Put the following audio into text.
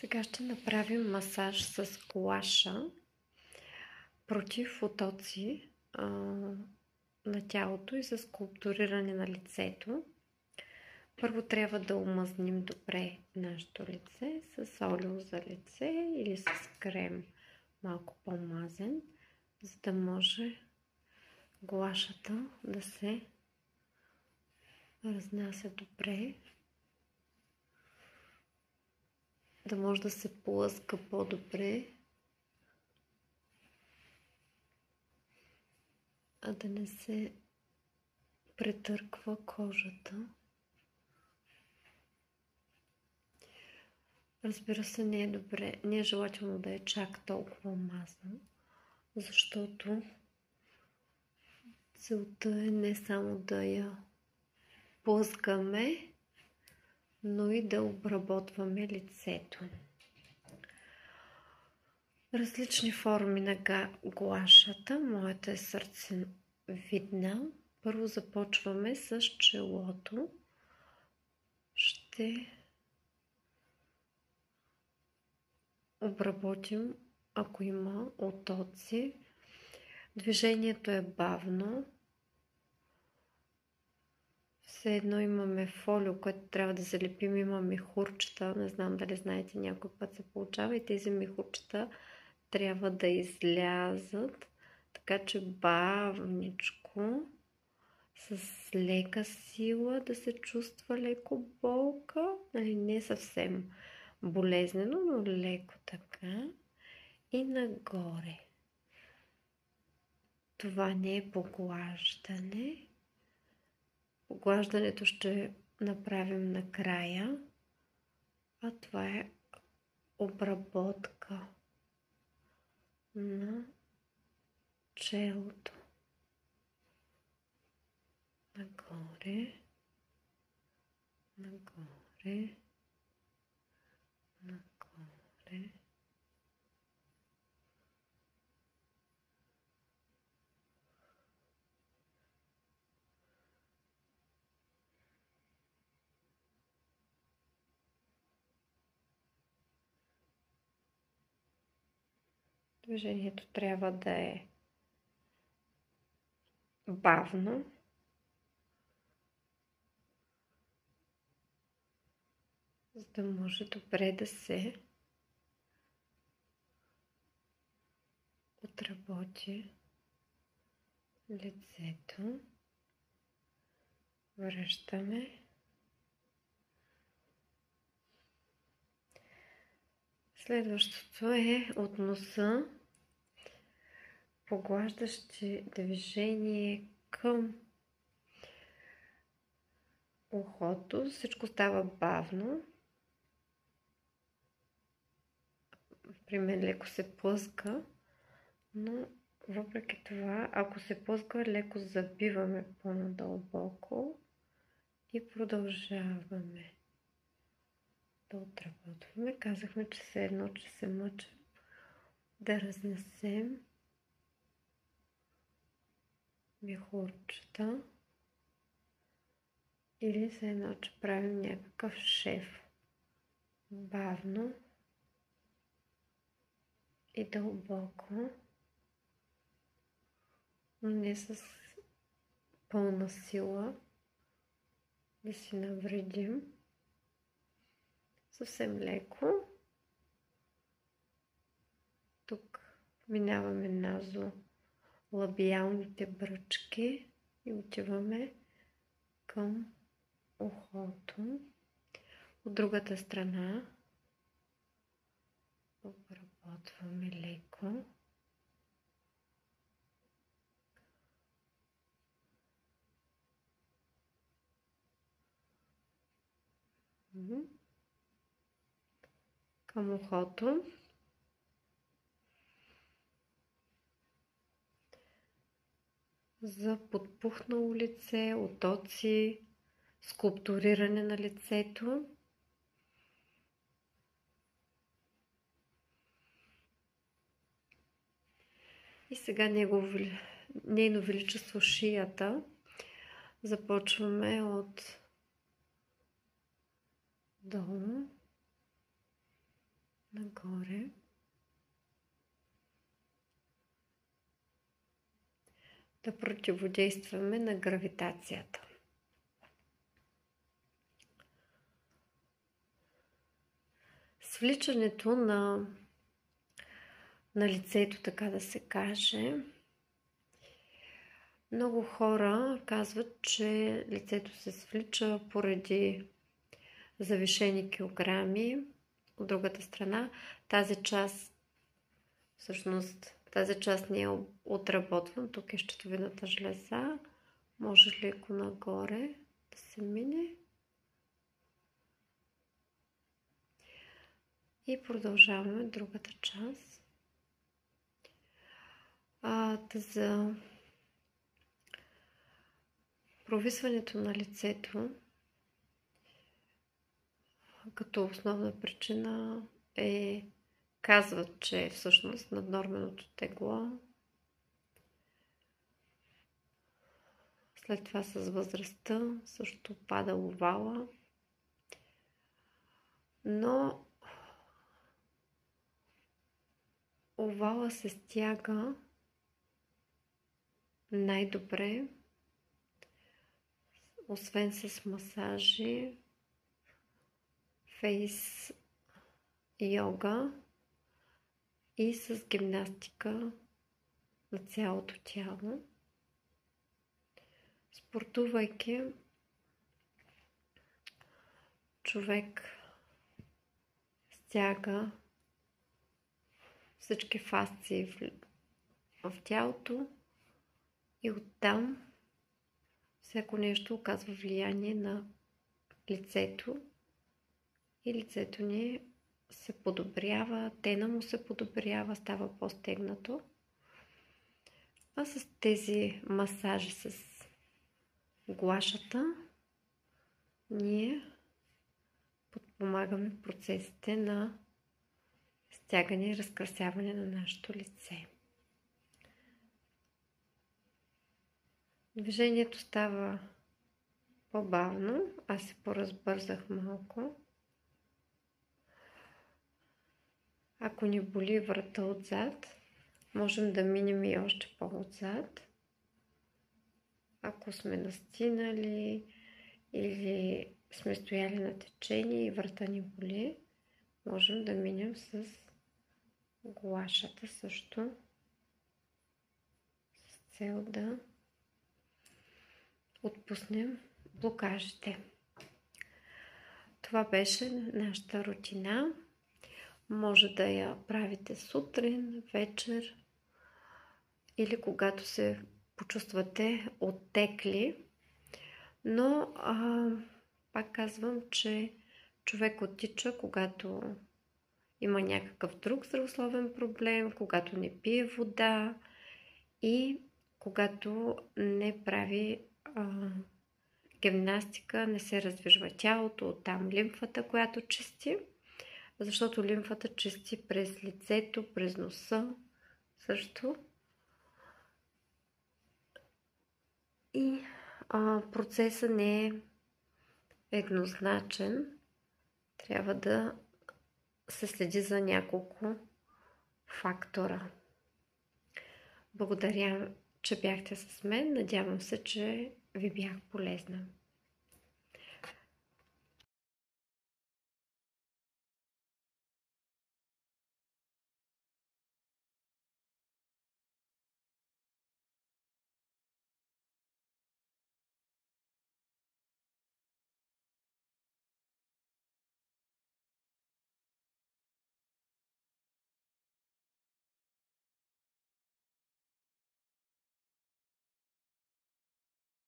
Сега ще направим масаж с гуаша против отоци на тялото и за скулптуриране на лицето. Първо трябва да омазним добре нашето лице с олио за лице или с крем малко по-мазен, за да може гуашата да се разнася добре, да може да се плъска по-добре, а да не се претърква кожата. Разбира се, не е добре, не е желателно да е чак толкова мазно, защото целта е не само да я плъскаме, но и да обработваме лицето. Различни форми на гуашата. Моята е сърцевидна. Първо започваме с челото. Ще обработим, ако има отоци. Движението е бавно. Все едно имаме фолио, което трябва да залепим. Има мехурчета. Не знам дали знаете, някой път се получава и тези мехурчета трябва да излязат. Така че бавничко, с лека сила, да се чувства леко болка. Не съвсем болезнено, но леко така. И нагоре. Това не е поглаждане. Поглаждането ще направим накрая, а това е обработка на челото. Нагоре, нагоре, нагоре. Движението трябва да е бавно. За да може добре да се отработи лицето. Връщаме. Следващото е от носа. Поглаждащи движение към ухото. Всичко става бавно. При мен леко се плъска, но въпреки това, ако се плъска, леко забиваме по-надълбоко и продължаваме да отработваме. Казахме, че все едно, че се мъчим да разнесем мехурчета или все едно, че правим някакъв шеф. Бавно и дълбоко, но не с пълна сила да си навредим. Съвсем леко. Тук минаваме назолабиалните бръчки и отиваме към ухото. От другата страна обработваме леко. Към ухото. За подпухнало лице, отоци, скулптуриране на лицето. И сега нейно величество шията. Започваме от долу нагоре. Да противодействаме на гравитацията. Свличането на лицето, така да се каже. Много хора казват, че лицето се свлича поради завишени килограми. От другата страна, тази част не е отработвам. Тук е щитовидната жлеза. Може леко нагоре да се мине. И продължаваме другата част. За провисването на лицето като основна причина казват, че всъщност наднорменото тегло. След това с възрастта също пада овала. Но овала се стяга най-добре, освен с масажи, фейс йога и с гимнастика на цялото тяло. Спортувайки, човек стяга всички фасции в тялото и оттам всяко нещо оказва влияние на лицето и лицето ни се подобрява, тена му се подобрява, става по-стегнато. А с тези масажи с гуашата ние подпомагаме процесите на стягане и разкрасяване на нашето лице. Движението става по-бавно, аз се поразбързах малко. Ако ни боли врата отзад, можем да минем и още по-отзад. Ако сме настинали или сме стояли на течение и врата ни боли, можем да минем с гуашата също, с цел да отпуснем блокажите. Това беше нашата рутина. Може да я правите сутрин, вечер или когато се почувствате оттекли. Но пак казвам, че човек оттича, когато има някакъв друг здравословен проблем, когато не пие вода и когато не прави гимнастика, не се раздвижва тялото, оттам лимфата, която чисти, защото лимфата чисти през лицето, през носа също. И процесът не е еднозначен. Трябва да се следи за няколко фактора. Благодаря, че бяхте с мен. Надявам се, че ви бях полезна.